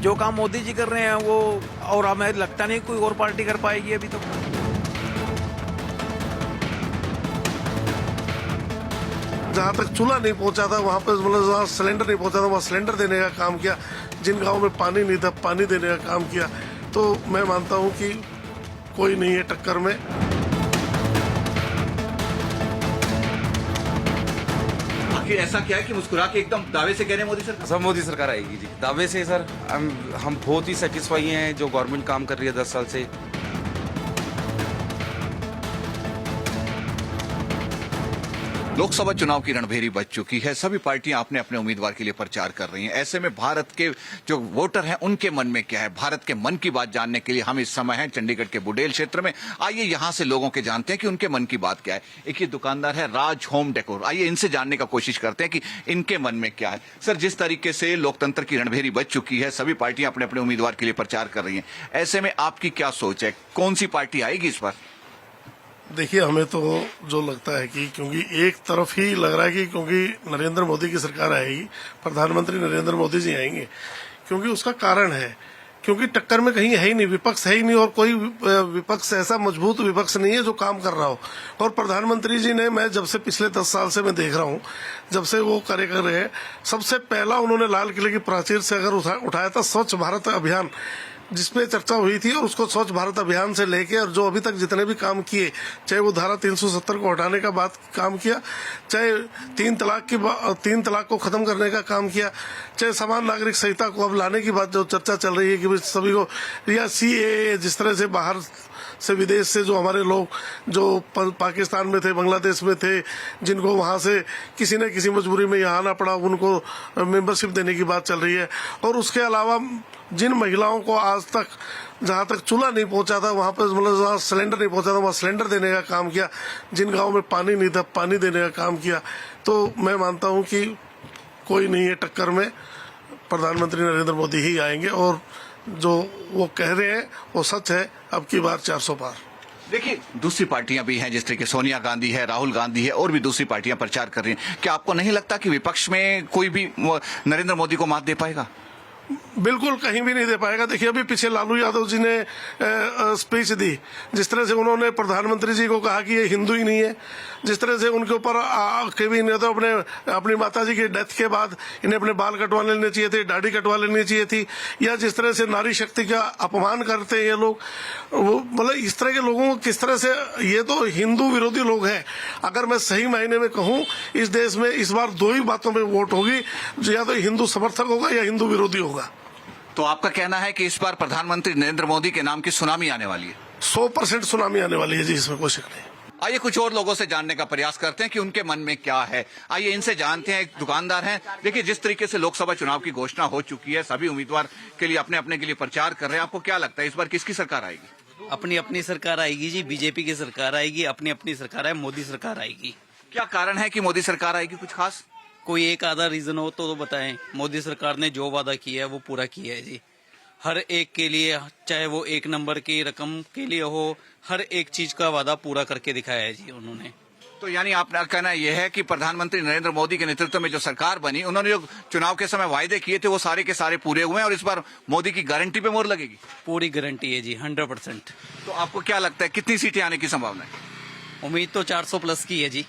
जो काम मोदी जी कर रहे हैं वो, और हमें लगता नहीं कोई और पार्टी कर पाएगी अभी तो। जहाँ तक चूल्हा नहीं पहुंचा था वहाँ पे, मतलब जहाँ सिलेंडर नहीं पहुंचा था वहाँ सिलेंडर देने का काम किया। जिन गाँव में पानी नहीं था पानी देने का काम किया। तो मैं मानता हूँ कि कोई नहीं है टक्कर में। आखिर ऐसा क्या है कि मुस्कुरा के एकदम दावे से कह रहे हैं मोदी सरकार? सर मोदी सरकार आएगी जी, दावे से सर। हम बहुत ही सेटिस्फाई हैं जो गवर्नमेंट काम कर रही है 10 साल से। लोकसभा चुनाव की रणभेरी बज चुकी है। सभी पार्टियां अपने अपने उम्मीदवार के लिए प्रचार कर रही हैं। ऐसे में भारत के जो वोटर हैं उनके मन में क्या है, भारत के मन की बात जानने के लिए हम इस समय हैं चंडीगढ़ के बुडेल क्षेत्र में। आइए यहां से लोगों के जानते हैं कि उनके मन की बात क्या है। एक ये दुकानदार है राज होम डेकोर, आइए इनसे जानने का कोशिश करते हैं कि इनके मन में क्या है। सर, जिस तरीके से लोकतंत्र की रणभेरी बज चुकी है, सभी पार्टियां अपने अपने उम्मीदवार के लिए प्रचार कर रही हैं, ऐसे में आपकी क्या सोच है, कौन सी पार्टी आएगी इस बार? देखिए, हमें तो जो लगता है कि क्योंकि एक तरफ ही लग रहा है कि क्योंकि नरेंद्र मोदी की सरकार आएगी, प्रधानमंत्री नरेंद्र मोदी जी आएंगे, क्योंकि उसका कारण है क्योंकि टक्कर में कहीं है ही नहीं, विपक्ष है ही नहीं, और कोई विपक्ष ऐसा मजबूत विपक्ष नहीं है जो काम कर रहा हो। और प्रधानमंत्री जी ने, मैं जब से पिछले 10 साल से मैं देख रहा हूँ, जब से वो कार्य कर रहे हैं, सबसे पहला उन्होंने लाल किले की प्राचीर से अगर उठाया था स्वच्छ भारत अभियान, जिसपे चर्चा हुई थी, और उसको स्वच्छ भारत अभियान से लेके और जो अभी तक जितने भी काम किए, चाहे वो धारा 370 को हटाने का बात काम किया, चाहे 3 तलाक को खत्म करने का काम किया, चाहे समान नागरिक संहिता को अब लाने की बात जो चर्चा चल रही है कि सभी को, या CAA, जिस तरह से बाहर से विदेश से जो हमारे लोग जो पाकिस्तान में थे, बांग्लादेश में थे, जिनको वहां से किसी न किसी मजबूरी में यहाँ आना पड़ा, उनको मेंबरशिप देने की बात चल रही है। और उसके अलावा जिन महिलाओं को आज तक, जहाँ तक चूल्हा नहीं पहुंचा था वहाँ पे, मतलब जहाँ सिलेंडर नहीं पहुंचा था वहाँ सिलेंडर देने का काम किया। जिन गाँव में पानी नहीं था पानी देने का काम किया। तो मैं मानता हूँ कि कोई नहीं है टक्कर में, प्रधानमंत्री नरेंद्र मोदी ही आएंगे, और जो वो कह रहे हैं वो सच है। अब की बार 400 पार। देखिए, दूसरी पार्टियां भी हैं, जिस तरीके सोनिया गांधी है, राहुल गांधी है, और भी दूसरी पार्टियां प्रचार कर रही हैं। क्या आपको नहीं लगता कि विपक्ष में कोई भी नरेंद्र मोदी को मात दे पाएगा? बिल्कुल कहीं भी नहीं दे पाएगा। देखिए, अभी पीछे लालू यादव जी ने स्पीच दी, जिस तरह से उन्होंने प्रधानमंत्री जी को कहा कि ये हिंदू ही नहीं है, जिस तरह से उनके ऊपर कभी नहीं तो अपनी माता जी की डेथ के बाद इन्हें अपने बाल कटवा लेने चाहिए थे, दाढ़ी कटवा लेनी चाहिए थी, या जिस तरह से नारी शक्ति का अपमान करते हैं ये लोग, मतलब इस तरह के लोगों को किस तरह से, ये तो हिंदू विरोधी लोग हैं। अगर मैं सही मायने में कहूँ, इस देश में इस बार 2 ही बातों में वोट होगी, जो या तो हिंदू समर्थक होगा या हिंदू विरोधी होगा। तो आपका कहना है कि इस बार प्रधानमंत्री नरेंद्र मोदी के नाम की सुनामी आने वाली है? 100% सुनामी आने वाली है जी, इसमें कोई शक नहीं। आइए कुछ और लोगों से जानने का प्रयास करते हैं कि उनके मन में क्या है। आइए इनसे जानते हैं। एक दुकानदार हैं। देखिए, जिस तरीके से लोकसभा चुनाव की घोषणा हो चुकी है, सभी उम्मीदवार के लिए अपने अपने के लिए प्रचार कर रहे हैं, आपको क्या लगता है इस बार किसकी सरकार आएगी? अपनी अपनी सरकार आएगी जी, बीजेपी की सरकार आएगी, अपनी अपनी सरकार है, मोदी सरकार आएगी। क्या कारण है कि मोदी सरकार आएगी, कुछ खास? कोई एक आधा रीजन हो तो बताएं। मोदी सरकार ने जो वादा किया है वो पूरा किया है जी, हर एक के लिए, चाहे वो 1 नंबर की रकम के लिए हो, हर एक चीज का वादा पूरा करके दिखाया है जी उन्होंने। तो यानी आपका कहना यह है कि प्रधानमंत्री नरेंद्र मोदी के नेतृत्व में जो सरकार बनी, उन्होंने जो चुनाव के समय वायदे किए थे वो सारे के सारे पूरे हुए हैं, और इस बार मोदी की गारंटी पे मोहर लगेगी? पूरी गारंटी है जी, 100%। तो आपको क्या लगता है कितनी सीटें आने की संभावना है? उम्मीद तो 400 प्लस की है जी,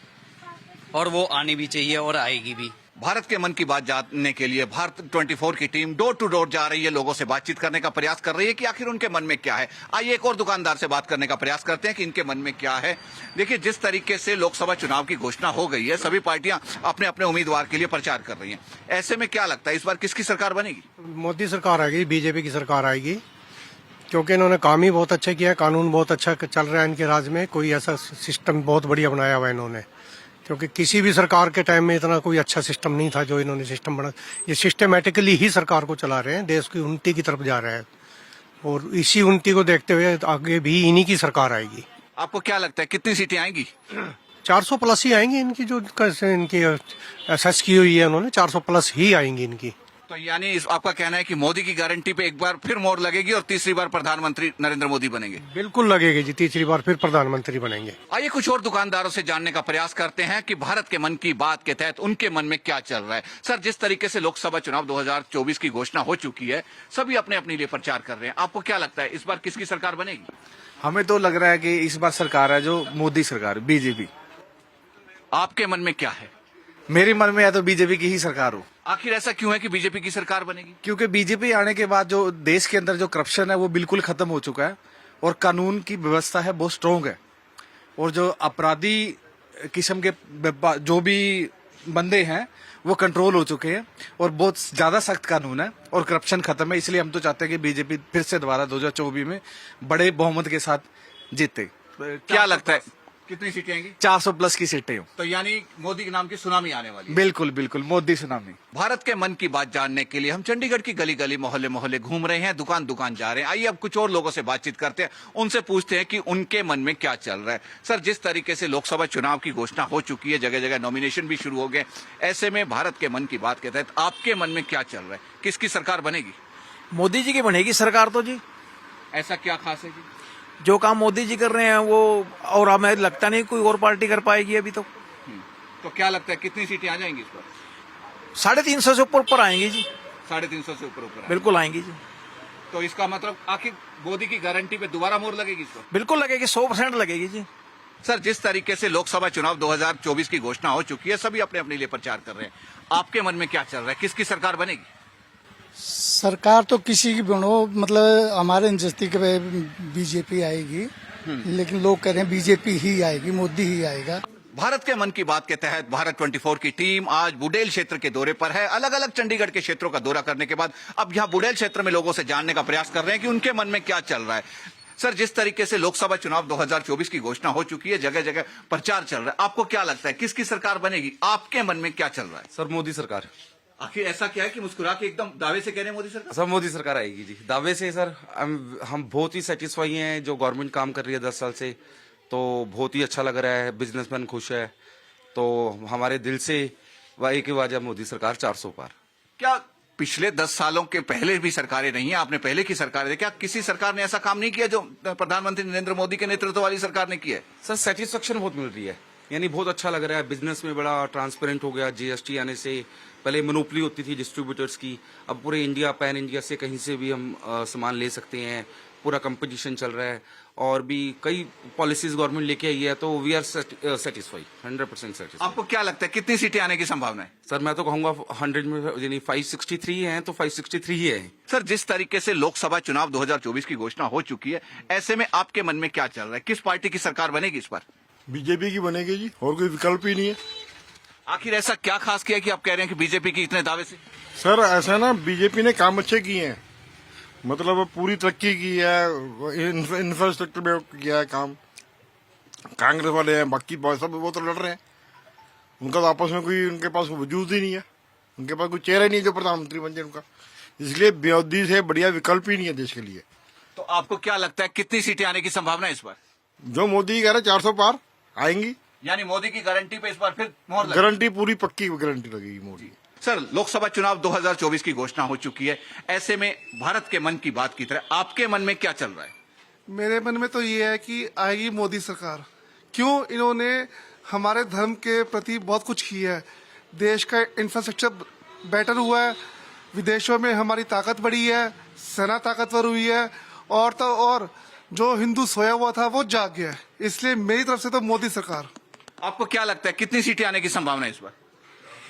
और वो आनी भी चाहिए और आएगी भी। भारत के मन की बात जानने के लिए भारत 24 की टीम डोर टू डोर जा रही है, लोगों से बातचीत करने का प्रयास कर रही है कि आखिर उनके मन में क्या है। आइए एक और दुकानदार से बात करने का प्रयास करते हैं कि इनके मन में क्या है। देखिए, जिस तरीके से लोकसभा चुनाव की घोषणा हो गई है, सभी पार्टियां अपने अपने उम्मीदवार के लिए प्रचार कर रही हैं, ऐसे में क्या लगता है इस बार किसकी सरकार बनेगी? मोदी सरकार आएगी, बीजेपी की सरकार आएगी, क्योंकि इन्होंने काम ही बहुत अच्छा किया, कानून बहुत अच्छा चल रहा है इनके राज में, कोई ऐसा सिस्टम बहुत बढ़िया बनाया हुआ है इन्होंने, क्योंकि किसी भी सरकार के टाइम में इतना कोई अच्छा सिस्टम नहीं था जो इन्होंने सिस्टम बना। ये सिस्टमेटिकली ही सरकार को चला रहे हैं, देश की उन्नति की तरफ जा रहे हैं, और इसी उन्नति को देखते हुए आगे भी इन्हीं की सरकार आएगी। आपको क्या लगता है कितनी सीटें आएंगी? 400 प्लस ही आएंगी इनकी, जो इनकी एसएस की हुई है उन्होंने, 400 प्लस ही आएंगी इनकी। तो यानी आपका कहना है कि मोदी की गारंटी पे एक बार फिर मोहर लगेगी और तीसरी बार प्रधानमंत्री नरेंद्र मोदी बनेंगे। बिल्कुल लगेगी जी, तीसरी बार फिर प्रधानमंत्री बनेंगे। आइए कुछ और दुकानदारों से जानने का प्रयास करते हैं कि भारत के मन की बात के तहत उनके मन में क्या चल रहा है। सर, जिस तरीके से लोकसभा चुनाव 2024 की घोषणा हो चुकी है, सभी अपने अपने लिए प्रचार कर रहे हैं, आपको क्या लगता है इस बार किसकी सरकार बनेगी? हमें तो लग रहा है कि इस बार सरकार है जो मोदी सरकार, बीजेपी। आपके मन में क्या है? मेरे मन में है तो बीजेपी की ही सरकार हो, आखिर ऐसा क्यों है कि बीजेपी की सरकार बनेगी? क्योंकि बीजेपी आने के बाद जो देश के अंदर जो करप्शन है वो बिल्कुल खत्म हो चुका है और कानून की व्यवस्था है बहुत स्ट्रोंग है, और जो अपराधी किस्म के जो भी बंदे हैं वो कंट्रोल हो चुके हैं और बहुत ज्यादा सख्त कानून है और करप्शन खत्म है। इसलिए हम तो चाहते हैं कि बीजेपी फिर से दोबारा 2024 में बड़े बहुमत के साथ जीते। क्या लगता है कितनी सीटें आएंगी? 400 प्लस की सीटें हो। तो यानी मोदी के नाम की सुनामी आने वाली है। बिल्कुल बिल्कुल, मोदी सुनामी। भारत के मन की बात जानने के लिए हम चंडीगढ़ की गली गली मोहल्ले मोहल्ले घूम रहे हैं, दुकान दुकान जा रहे हैं। आइए अब कुछ और लोगों से बातचीत करते हैं, उनसे पूछते हैं कि उनके मन में क्या चल रहा है। सर, जिस तरीके से लोकसभा चुनाव की घोषणा हो चुकी है, जगह जगह नॉमिनेशन भी शुरू हो गए, ऐसे में भारत के मन की बात के तहत आपके मन में क्या चल रहा है? किसकी सरकार बनेगी? मोदी जी की बनेगी सरकार तो जी। ऐसा क्या खास है जी? जो काम मोदी जी कर रहे हैं वो, और हमें लगता नहीं कोई और पार्टी कर पाएगी अभी तो। तो क्या लगता है कितनी सीटें आ जाएंगी इस पर? 350 से ऊपर आएंगी जी। 350 से ऊपर बिल्कुल आएंगी जी। तो इसका मतलब आखिर मोदी की गारंटी पे दोबारा मोहर लगेगी इस पर? बिल्कुल लगेगी, 100% लगेगी जी। सर, जिस तरीके से लोकसभा चुनाव 2024 की घोषणा हो चुकी है, सभी अपने अपने लिए प्रचार कर रहे हैं, आपके मन में क्या चल रहा है? किसकी सरकार बनेगी? सरकार तो किसी की बनो, मतलब हमारे नजदीक बीजेपी आएगी, लेकिन लोग कह रहे हैं बीजेपी ही आएगी, मोदी ही आएगा। भारत के मन की बात के तहत भारत 24 की टीम आज बुडेल क्षेत्र के दौरे पर है। अलग अलग चंडीगढ़ के क्षेत्रों का दौरा करने के बाद अब यहां बुडेल क्षेत्र में लोगों से जानने का प्रयास कर रहे हैं कि उनके मन में क्या चल रहा है। सर, जिस तरीके से लोकसभा चुनाव 2024 की घोषणा हो चुकी है, जगह जगह प्रचार चल रहा है, आपको क्या लगता है किसकी सरकार बनेगी? आपके मन में क्या चल रहा है? सर, मोदी सरकार। आखिर ऐसा क्या है कि मुस्कुरा के एकदम दावे से कह रहे हैं मोदी सरकार? सर, मोदी सरकार आएगी जी, दावे से। सर, हम बहुत ही सेटिस्फाई हैं जो गवर्नमेंट काम कर रही है 10 साल से, तो बहुत ही अच्छा लग रहा है, बिजनेसमैन खुश है, तो हमारे दिल से एक ही वजह मोदी सरकार 400 पार। क्या पिछले 10 सालों के पहले भी सरकारें नहीं है, आपने पहले की सरकारें, क्या किसी सरकार ने ऐसा काम नहीं किया जो प्रधानमंत्री नरेंद्र मोदी के नेतृत्व वाली सरकार ने किया है? सर, सेटिस्फेक्शन बहुत मिल रही है, यानी बहुत अच्छा लग रहा है। बिजनेस में बड़ा ट्रांसपेरेंट हो गया, जीएसटी आने से पहले मोनोपोली होती थी डिस्ट्रीब्यूटर्स की, अब पूरे इंडिया, पैन इंडिया से कहीं से भी हम सामान ले सकते हैं, पूरा कंपटीशन चल रहा है, और भी कई पॉलिसीज गवर्नमेंट लेके आई है, तो वी आर सेटिस्फाई, 100% सेटिस्फाई। आपको क्या लगता है कितनी सीटें आने की संभावना है? सर, मैं तो कहूंगा 100 में, यानी 563 हैं तो 563 ही है। सर, जिस तरीके से लोकसभा चुनाव 2024 की घोषणा हो चुकी है, ऐसे में आपके मन में क्या चल रहा है? किस पार्टी की सरकार बनेगी इस बार? बीजेपी की बनेगी जी, और कोई विकल्प ही नहीं है। आखिर ऐसा क्या खास किया कि आप कह रहे हैं कि बीजेपी की इतने दावे से? सर, ऐसा ना, बीजेपी ने काम अच्छे किए हैं, मतलब पूरी तरक्की की है, इंफ्रास्ट्रक्चर में किया है काम। कांग्रेस वाले हैं, बाकी सब वो तो लड़ रहे हैं, उनका तो आपस में कोई, उनके पास वजूद ही नहीं है, उनके पास कोई चेहरा ही नहीं है जो प्रधानमंत्री बन जाए उनका। इसलिए मोदी से बढ़िया विकल्प ही नहीं है देश के लिए। तो आपको क्या लगता है कितनी सीटें आने की संभावना है इस बार? जो मोदी कह रहे 400 पार आएंगी, यानी मोदी की गारंटी पे इस बार फिर मोहर लगेगी? गारंटी, पूरी पक्की गारंटी लगेगी मोदी। सर, लोकसभा चुनाव 2024 की घोषणा हो चुकी है, ऐसे में भारत के मन की बात की तरह आपके मन में क्या चल रहा है? मेरे मन में तो ये है कि आएगी मोदी सरकार। क्यों? इन्होंने हमारे धर्म के प्रति बहुत कुछ किया है, देश का इंफ्रास्ट्रक्चर बेटर हुआ है, विदेशों में हमारी ताकत बढ़ी है, सेना ताकतवर हुई है, और तो और जो हिंदू सोया हुआ था वो जाग गया है। इसलिए मेरी तरफ से तो मोदी सरकार। आपको क्या लगता है कितनी सीटें आने की संभावना है इस बार?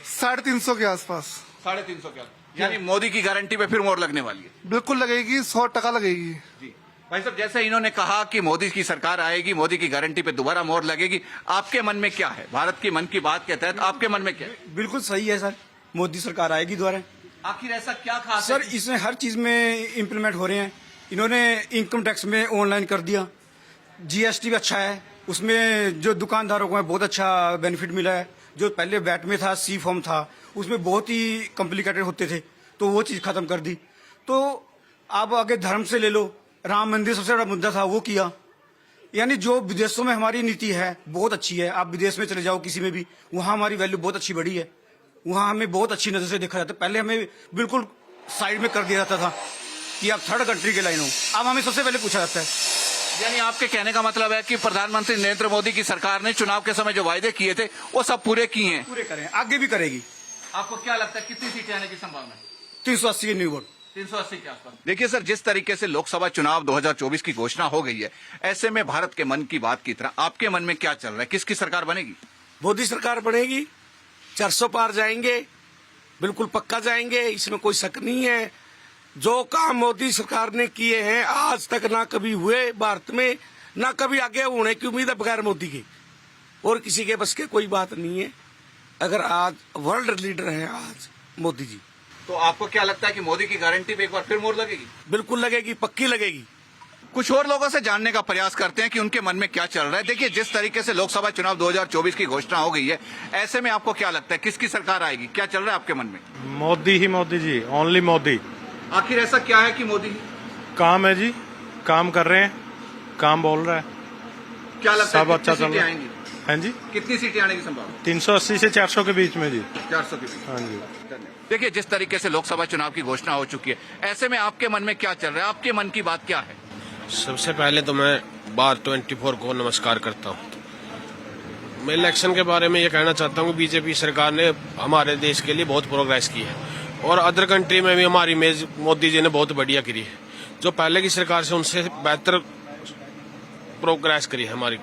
350 के आसपास। 350 क्या? यानी मोदी की गारंटी पे फिर मोहर लगने वाली है? बिल्कुल लगेगी, 100% लगेगी जी भाई साहब, जैसे इन्होंने कहा कि मोदी की सरकार आएगी, मोदी की गारंटी पे दोबारा मोहर लगेगी, आपके मन में क्या है? भारत की मन की बात के तहत आपके मन में क्या है? बिल्कुल सही है सर, मोदी सरकार आएगी दोबारा। आखिर ऐसा क्या खास सर, है? इसमें हर चीज में इम्प्लीमेंट हो रहे हैं। इन्होंने इनकम टैक्स में ऑनलाइन कर दिया, जीएसटी भी अच्छा है, उसमें जो दुकानदारों को है बहुत अच्छा बेनिफिट मिला है। जो पहले वैट में था, सी फॉर्म था, उसमें बहुत ही कॉम्प्लिकेटेड होते थे, तो वो चीज खत्म कर दी। तो आप आगे धर्म से ले लो, राम मंदिर सबसे बड़ा मुद्दा था, वो किया। यानी जो विदेशों में हमारी नीति है बहुत अच्छी है। आप विदेश में चले जाओ किसी में भी, वहां हमारी वैल्यू बहुत अच्छी बढ़ी है। वहाँ हमें बहुत अच्छी नजर से देखा जाता। पहले हमें बिल्कुल साइड में कर दिया जाता था कि आप थर्ड कंट्री के लाइन हो, अब हमें सबसे पहले पूछा जाता है। यानी आपके कहने का मतलब है कि प्रधानमंत्री नरेंद्र मोदी की सरकार ने चुनाव के समय जो वायदे किए थे वो सब पूरे किए हैं। पूरे करें, आगे भी करेगी। आपको क्या लगता है कितनी सीटें आने की संभावना है? 380 के न्यू वोट, 380 के आसपास। देखिए सर, जिस तरीके से लोकसभा चुनाव 2024 की घोषणा हो गई है, ऐसे में भारत के मन की बात की तरह आपके मन में क्या चल रहा है? किसकी सरकार बनेगी? मोदी सरकार बनेगी, 400 पार जाएंगे, बिल्कुल पक्का जाएंगे, इसमें कोई शक नहीं है। जो काम मोदी सरकार ने किए हैं आज तक ना कभी हुए भारत में, ना कभी आगे होने की उम्मीद है बगैर मोदी के, और किसी के बस के कोई बात नहीं है। अगर आज वर्ल्ड लीडर हैं आज मोदी जी, तो आपको क्या लगता है कि मोदी की गारंटी पे एक बार फिर मोहर लगेगी? बिल्कुल लगेगी, पक्की लगेगी। कुछ और लोगों से जानने का प्रयास करते हैं कि उनके मन में क्या चल रहा है। देखिए, जिस तरीके से लोकसभा चुनाव 2024 की घोषणा हो गई है, ऐसे में आपको क्या लगता है किसकी सरकार आएगी? क्या चल रहा है आपके मन में? मोदी ही मोदी जी, ओनली मोदी। आखिर ऐसा क्या है कि मोदी? काम है जी, काम कर रहे हैं, काम बोल रहा है, क्या लगता है सब अच्छा कितनी चल सीटें रहा है। आएंगी? हाँ जी, कितनी सीटें आने की संभावना? 380 से 400 के बीच में जी। 400 के बीच। हाँ जी। देखिए, जिस तरीके से लोकसभा चुनाव की घोषणा हो चुकी है, ऐसे में आपके मन में क्या चल रहा है? आपके मन की बात क्या है? सबसे पहले तो मैं बात 24 को नमस्कार करता हूँ। मैं इलेक्शन के बारे में ये कहना चाहता हूँ, बीजेपी सरकार ने हमारे देश के लिए बहुत प्रोग्रेस की है, और अदर कंट्री में भी हमारी इमेज मोदी जी ने बहुत बढ़िया करी है। जो पहले की सरकार से उनसे बेहतर प्रोग्रेस करी है हमारी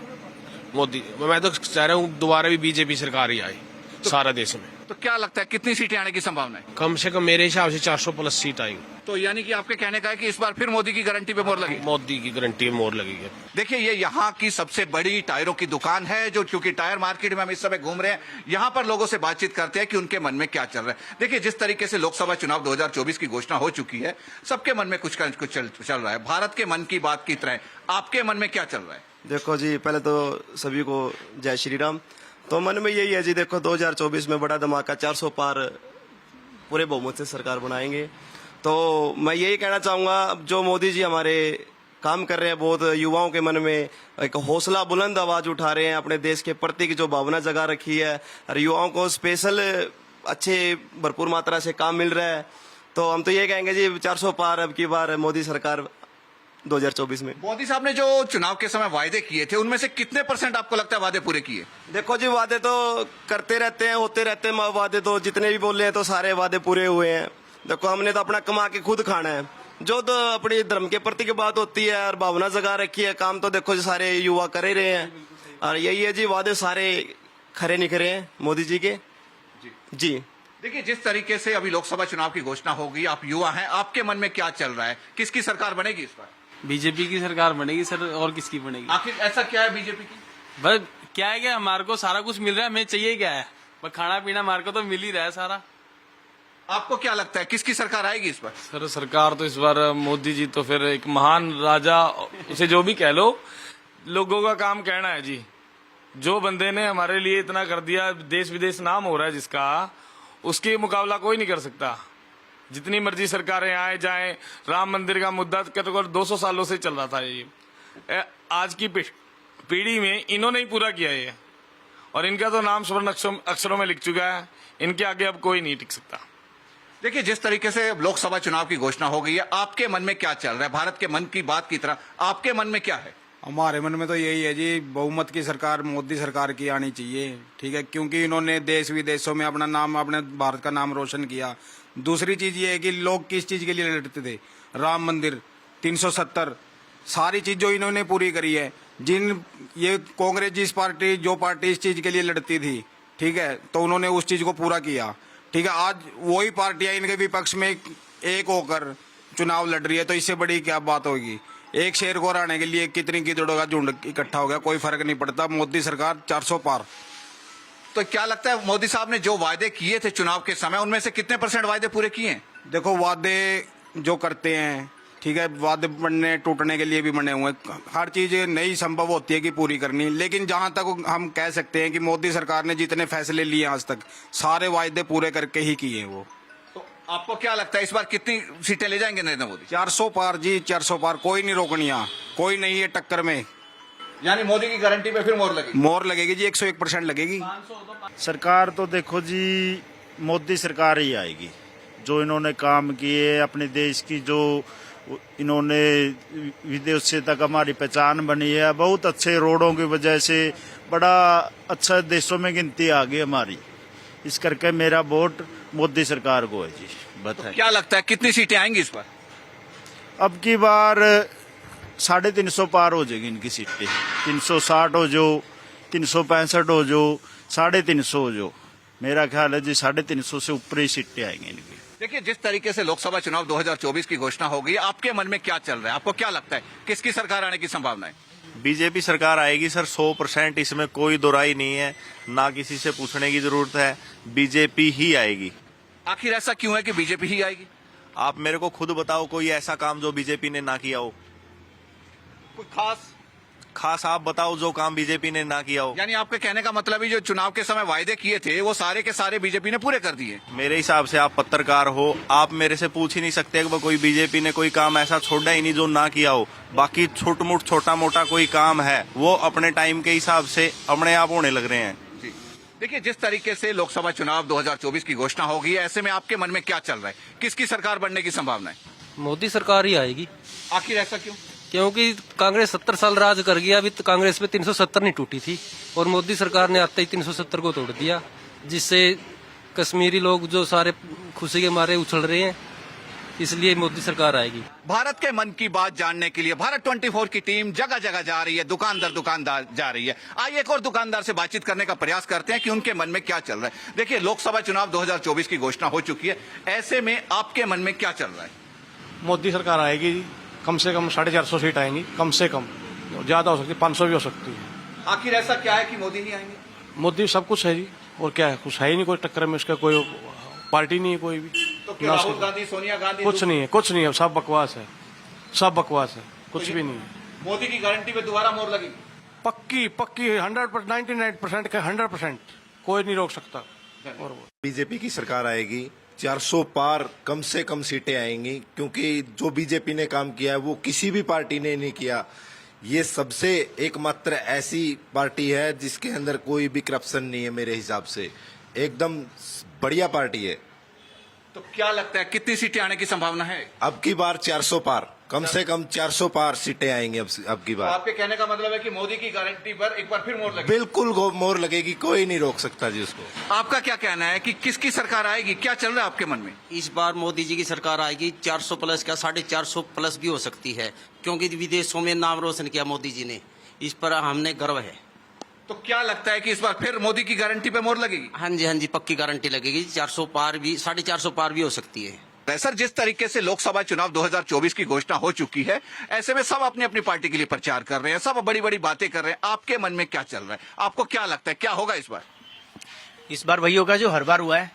मोदी। मैं तो चाह रहा हूँ दोबारा भी बीजेपी सरकार ही आए सारा देश में। तो क्या लगता है कितनी सीटें आने की संभावना है? कम से कम मेरे हिसाब से 400 प्लस सीट आएंगी। तो यानी कि आपके कहने का है कि इस बार फिर मोदी की गारंटी पे मोहर लगेगी? मोदी की गारंटी पे मोहर लगेगी। देखिए, ये यहाँ की सबसे बड़ी टायरों की दुकान है, जो क्योंकि टायर मार्केट में हम इस समय घूम रहे हैं, यहाँ पर लोगों से बातचीत करते हैं कि उनके मन में क्या चल रहा है। देखिए, जिस तरीके से लोकसभा चुनाव 2024 की घोषणा हो चुकी है, सबके मन में कुछ चल रहा है। भारत के मन की बात की तरह आपके मन में क्या चल रहा है? देखो जी, पहले तो सभी को जय श्री राम। तो मन में यही है जी, देखो 2024 में बड़ा धमाका, 400 पार पूरे बहुमत से सरकार बनाएंगे। तो मैं यही कहना चाहूंगा, जो मोदी जी हमारे काम कर रहे हैं, बहुत युवाओं के मन में एक हौसला बुलंद आवाज उठा रहे हैं, अपने देश के प्रति की जो भावना जगा रखी है, और युवाओं को स्पेशल अच्छे भरपूर मात्रा से काम मिल रहा है। तो हम तो ये कहेंगे जी, 400 पार अब की बार मोदी सरकार 2024 में। मोदी साहब ने जो चुनाव के समय वायदे किए थे, उनमें से कितने % आपको लगता है वादे पूरे किए? देखो जी, वादे तो करते रहते हैं, होते रहते हैं वादे, तो जितने भी बोले हैं तो सारे वादे पूरे हुए हैं। देखो, हमने तो अपना कमा के खुद खाना है। जो तो अपनी धर्म के प्रति की बात होती है और भावना जगा रखी है, काम तो देखो जी सारे युवा कर ही रहे हैं। और यही है जी, वादे सारे खरे निखरे हैं मोदी जी के जी। देखिए, जिस तरीके से अभी लोकसभा चुनाव की घोषणा हो गई, आप युवा हैं, आपके मन में क्या चल रहा है? किसकी सरकार बनेगी इस बार? बीजेपी की सरकार बनेगी सर, और किसकी बनेगी? आखिर ऐसा क्या है बीजेपी की? बस क्या है कि हमारे को सारा कुछ मिल रहा है, हमें चाहिए क्या है? बस खाना पीना हमारे को तो मिल ही रहा है सारा। आपको क्या लगता है किसकी सरकार आएगी इस बार? सर, सरकार तो इस बार मोदी जी, तो फिर एक महान राजा, उसे जो भी कह लो, लोगों का काम कहना है जी। जो बंदे ने हमारे लिए इतना कर दिया, देश विदेश नाम हो रहा है जिसका, उसके मुकाबला कोई नहीं कर सकता। जितनी मर्जी सरकारें आए जाएं, राम मंदिर का मुद्दा करीब 200 सालों से चल रहा था। ये आज की पीढ़ी में इन्होंने ही पूरा किया है, और इनका तो नाम स्वर्ण अक्षरों में लिख चुका है। इनके आगे अब कोई नहीं टिक सकता। देखिए, जिस तरीके से लोकसभा चुनाव की घोषणा हो गई है, आपके मन में क्या चल रहा है? भारत के मन की बात की तरह आपके मन में क्या है? हमारे मन में तो यही है जी, बहुमत की सरकार मोदी सरकार की आनी चाहिए, ठीक है, क्योंकि इन्होंने देश विदेशों में अपना नाम, अपने भारत का नाम रोशन किया। दूसरी चीज ये है कि लोग किस चीज के लिए लड़ते थे, राम मंदिर, 370, सारी चीज जो इन्होंने पूरी करी है। जिन ये कांग्रेस जिस पार्टी जो पार्टी इस चीज के लिए लड़ती थी, ठीक है, तो उन्होंने उस चीज को पूरा किया, ठीक है। आज वही पार्टियां इनके विपक्ष में एक होकर चुनाव लड़ रही है, तो इससे बड़ी क्या बात होगी? एक शेर को हराने के लिए कितनी गिदड़ों का झुंड इकट्ठा हो गया, कोई फर्क नहीं पड़ता। मोदी सरकार 400 पार। तो क्या लगता है मोदी साहब ने जो वायदे किए थे चुनाव के समय, उनमें से कितने % वायदे पूरे किए हैं? देखो, वादे जो करते हैं, ठीक है, वादे बनने टूटने के लिए भी बने हुए। हर चीज नहीं संभव होती है कि पूरी करनी, लेकिन जहां तक हम कह सकते हैं कि मोदी सरकार ने जितने फैसले लिए आज तक, सारे वायदे पूरे करके ही किए वो। तो आपको क्या लगता है इस बार कितनी सीटें ले जाएंगे नरेंद्र मोदी? 400 पार जी, 400 पार, कोई नहीं रोकनी, कोई नहीं है टक्कर में। यानी मोदी की गारंटी पे फिर मोहर लगेगी? मोहर लगेगी जी, 101% लगेगी। सरकार तो देखो जी, मोदी सरकार ही आएगी। जो इन्होंने काम किए अपने देश की, जो इन्होंने विदेश से तक हमारी पहचान बनी है, बहुत अच्छे रोडों की वजह से बड़ा अच्छा देशों में गिनती आ गई हमारी। इस करके मेरा वोट मोदी सरकार को है जी। बताइए क्या लगता है कितनी सीटें आएंगी इस बार? अब की बार 350 पार हो जाएगी इनकी सीटें। 360 हो जो, 365 हो जो, 350 हो जो, मेरा ख्याल है जी 350 से ऊपर ही सीटें आएंगी इनकी। देखिए, जिस तरीके से लोकसभा चुनाव 2024 की घोषणा हो गई, आपके मन में क्या चल रहा है? आपको क्या लगता है किसकी सरकार आने की संभावना है? बीजेपी सरकार आएगी सर, 100%, इसमें कोई दोराई नहीं है, ना किसी से पूछने की जरूरत है, बीजेपी ही आएगी। आखिर ऐसा क्यों है कि बीजेपी ही आएगी? आप मेरे को खुद बताओ कोई ऐसा काम जो बीजेपी ने ना किया हो। कोई खास आप बताओ जो काम बीजेपी ने ना किया हो। यानी आपके कहने का मतलब है जो चुनाव के समय वायदे किए थे वो सारे के सारे बीजेपी ने पूरे कर दिए? मेरे हिसाब से आप पत्रकार हो, आप मेरे से पूछ ही नहीं सकते कि कोई बीजेपी ने कोई काम ऐसा छोड़ा ही नहीं जो ना किया हो। बाकी छोटा मोटा कोई काम है वो अपने टाइम के हिसाब से अपने आप होने लग रहे हैं। देखिए, जिस तरीके से लोकसभा चुनाव 2024 की घोषणा होगी, ऐसे में आपके मन में क्या चल रहा है? किसकी सरकार बनने की संभावना है? मोदी सरकार ही आएगी। आखिर ऐसा क्यों? क्योंकि कांग्रेस 70 साल राज कर गया, अभी तो कांग्रेस पे 370 नहीं टूटी थी और मोदी सरकार ने आते ही 370 को तोड़ दिया, जिससे कश्मीरी लोग जो सारे खुशी के मारे उछल रहे हैं, इसलिए मोदी सरकार आएगी। भारत के मन की बात जानने के लिए भारत 24 की टीम जगह जगह जा रही है, दुकानदार जा रही है। आइए एक और दुकानदार से बातचीत करने का प्रयास करते हैं कि उनके मन में क्या चल रहा है। देखिए, लोकसभा चुनाव 2024 की घोषणा हो चुकी है, ऐसे में आपके मन में क्या चल रहा है? मोदी सरकार आएगी जी, कम से कम 450 सीट आएंगी, कम से कम, ज्यादा हो सकती है 500 भी हो सकती है। आखिर ऐसा क्या है कि मोदी ही आएंगे? मोदी सब कुछ है जी, और क्या है, कुछ है ही नहीं कोई टक्कर में, उसका कोई पार्टी नहीं है कोई भी। तो क्या राहुल गांधी, सोनिया गांधी? कुछ नहीं है, सब बकवास है, कुछ भी नहीं है। मोदी की गारंटी पे दोबारा मोहर लगेगी? पक्की 100%, 99% का 100%, कोई नहीं रोक सकता। और बीजेपी की सरकार आएगी, 400 पार कम से कम सीटें आएंगी, क्योंकि जो बीजेपी ने काम किया है वो किसी भी पार्टी ने नहीं किया। ये सबसे एकमात्र ऐसी पार्टी है जिसके अंदर कोई भी करप्शन नहीं है। मेरे हिसाब से एकदम बढ़िया पार्टी है। तो क्या लगता है कितनी सीटें आने की संभावना है? अब की बार 400 पार, कम से कम 400 पार सीटें आएंगी अब की बार। तो आपके कहने का मतलब है कि मोदी की गारंटी पर एक बार फिर मोहर लगेगी? बिल्कुल मोहर लगेगी, कोई नहीं रोक सकता जी उसको। आपका क्या कहना है कि किसकी सरकार आएगी? क्या चल रहा है आपके मन में? इस बार मोदी जी की सरकार आएगी। 400 प्लस क्या 450 प्लस भी हो सकती है, क्योंकि विदेशों में नाम रोशन किया मोदी जी ने, इस पर हमने गर्व है। तो क्या लगता है कि इस बार फिर मोदी की गारंटी पे मोहर लगेगी? हाँ जी, पक्की गारंटी लगेगी। 400 पार भी, 450 पार भी हो सकती है। सर, जिस तरीके से लोकसभा चुनाव 2024 की घोषणा हो चुकी है, ऐसे में सब अपनी अपनी पार्टी के लिए प्रचार कर रहे हैं, सब बड़ी बड़ी बातें कर रहे हैं। आपके मन में क्या चल रहा है? आपको क्या लगता है क्या होगा इस बार? इस बार वही होगा जो हर बार हुआ है,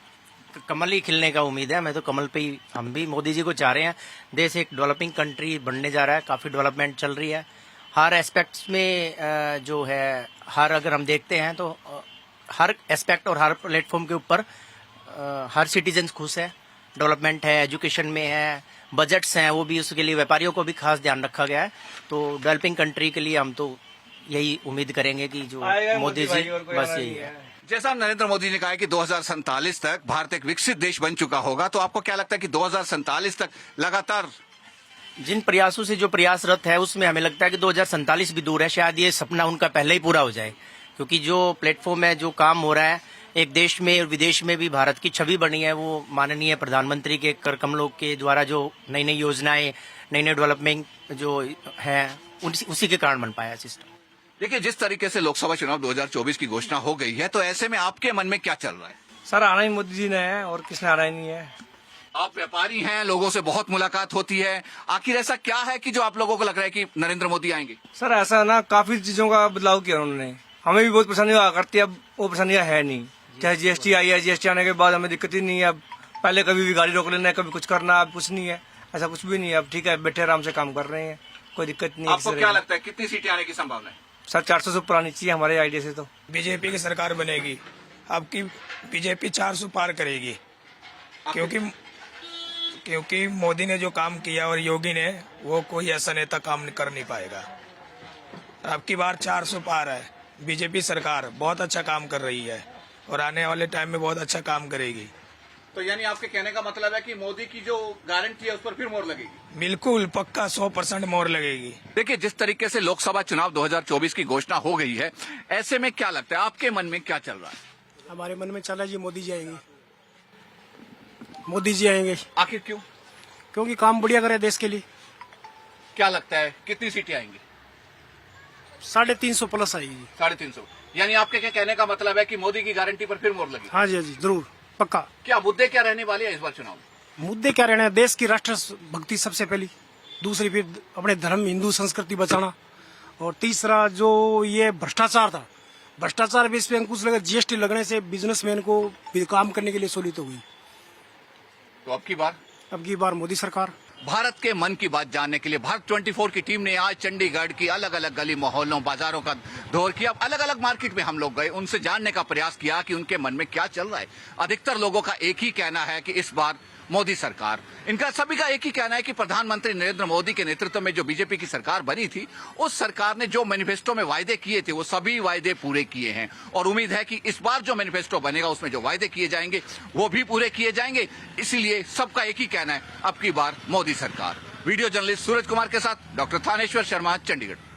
कमल ही खिलने का उम्मीद है। मैं तो कमल पे ही, हम भी मोदी जी को चाह रहे हैं। देश एक डेवलपिंग कंट्री बनने जा रहा है, काफी डेवलपमेंट चल रही है हर एस्पेक्ट्स में। जो है अगर हम देखते हैं तो हर एस्पेक्ट और हर प्लेटफॉर्म के ऊपर हर सिटीजन खुश है। डेवलपमेंट है, एजुकेशन में है, बजट्स हैं, वो भी उसके लिए व्यापारियों को भी खास ध्यान रखा गया है। तो डेवलपिंग कंट्री के लिए हम तो यही उम्मीद करेंगे कि जो मोदी जी, बस यही है। जैसा नरेंद्र मोदी ने कहा है कि 2047 तक भारत एक विकसित देश बन चुका होगा, तो आपको क्या लगता है कि 2047 तक लगातार जिन प्रयासों से जो प्रयासरत है उसमें हमें लगता है कि 2047 भी दूर है, शायद ये सपना उनका पहले ही पूरा हो जाए। क्योंकि जो प्लेटफॉर्म है, जो काम हो रहा है, एक देश में और विदेश में भी भारत की छवि बनी है, वो माननीय प्रधानमंत्री के कर कमलों के द्वारा जो नई नई योजनाएं, नई नई डेवलपमेंट जो है, उसी के कारण बन पाया सिस्टम। देखिए, जिस तरीके से लोकसभा चुनाव 2024 की घोषणा हो गई है, तो ऐसे में आपके मन में क्या चल रहा है? सर, आना ही मोदी जी ने है और किसने आना ही नहीं है। आप व्यापारी हैं, लोगों से बहुत मुलाकात होती है, आखिर ऐसा क्या है कि जो आप लोगों को लग रहा है कि नरेंद्र मोदी आएंगे? सर, ऐसा ना काफी चीजों का बदलाव किया उन्होंने, हमें भी बहुत परेशानी हुआ करती है, अब वो परेशानियां है नहीं। चाहे जीएसटी आई है, जीएसटी आने के बाद हमें दिक्कत ही नहीं है। अब पहले कभी भी गाड़ी रोक लेना है, कभी कुछ करना, अब कुछ नहीं है, ऐसा कुछ भी नहीं है। अब ठीक है, बैठे आराम से काम कर रहे हैं, कोई दिक्कत नहीं है। आपको क्या लगता है कितनी सीटें आने की संभावना है? सर, 400 से ऊपर आनी चाहिए हमारे आइडिया से। तो बीजेपी की सरकार बनेगी, अब की बीजेपी 400 पार करेगी, क्योंकि मोदी ने जो काम किया और योगी ने, वो कोई ऐसा नेता काम कर नहीं पाएगा। अब की बार 400 पार है। बीजेपी सरकार बहुत अच्छा काम कर रही है और आने वाले टाइम में बहुत अच्छा काम करेगी। तो यानी आपके कहने का मतलब है कि मोदी की जो गारंटी है उस पर फिर मोहर लगेगी? बिल्कुल पक्का 100% मोहर लगेगी। देखिए, जिस तरीके से लोकसभा चुनाव 2024 की घोषणा हो गई है, ऐसे में क्या लगता है, आपके मन में क्या चल रहा है? हमारे मन में चला जी मोदी जी आएंगे, मोदी जी आएंगे। आखिर क्यों? क्योंकि काम बढ़िया करे देश के लिए। क्या लगता है कितनी सीटें आएंगी? 350 प्लस आएगी। 350। यानी आपके क्या कहने का मतलब है कि मोदी की गारंटी पर फिर मोहर लगेगी? हाँ जी, हाँ जी, जरूर, पक्का। क्या मुद्दे क्या रहने वाले हैं इस बार चुनाव में? मुद्दे क्या रहने हैं? देश की राष्ट्र भक्ति सबसे पहली, दूसरी फिर अपने धर्म हिंदू संस्कृति बचाना, और तीसरा जो ये भ्रष्टाचार था, भ्रष्टाचार भी इस पे अंकुश लगा। जीएसटी लगने से बिजनेसमैन को काम करने के लिए सहूलियत हो गई। तो अब की बार मोदी सरकार। भारत के मन की बात जानने के लिए भारत 24 की टीम ने आज चंडीगढ़ की अलग अलग गली मोहल्लों बाजारों का दौर किया। अलग अलग मार्केट में हम लोग गए, उनसे जानने का प्रयास किया कि उनके मन में क्या चल रहा है। अधिकतर लोगों का एक ही कहना है कि इस बार मोदी सरकार। इनका सभी का एक ही कहना है कि प्रधानमंत्री नरेंद्र मोदी के नेतृत्व में जो बीजेपी की सरकार बनी थी, उस सरकार ने जो मैनिफेस्टो में वायदे किए थे वो सभी वायदे पूरे किए हैं, और उम्मीद है कि इस बार जो मैनिफेस्टो बनेगा उसमें जो वायदे किए जाएंगे वो भी पूरे किए जाएंगे। इसीलिए सबका एक ही कहना है, अब की बार मोदी सरकार। वीडियो जर्नलिस्ट सूरज कुमार के साथ डॉक्टर थानेश्वर शर्मा, चंडीगढ़।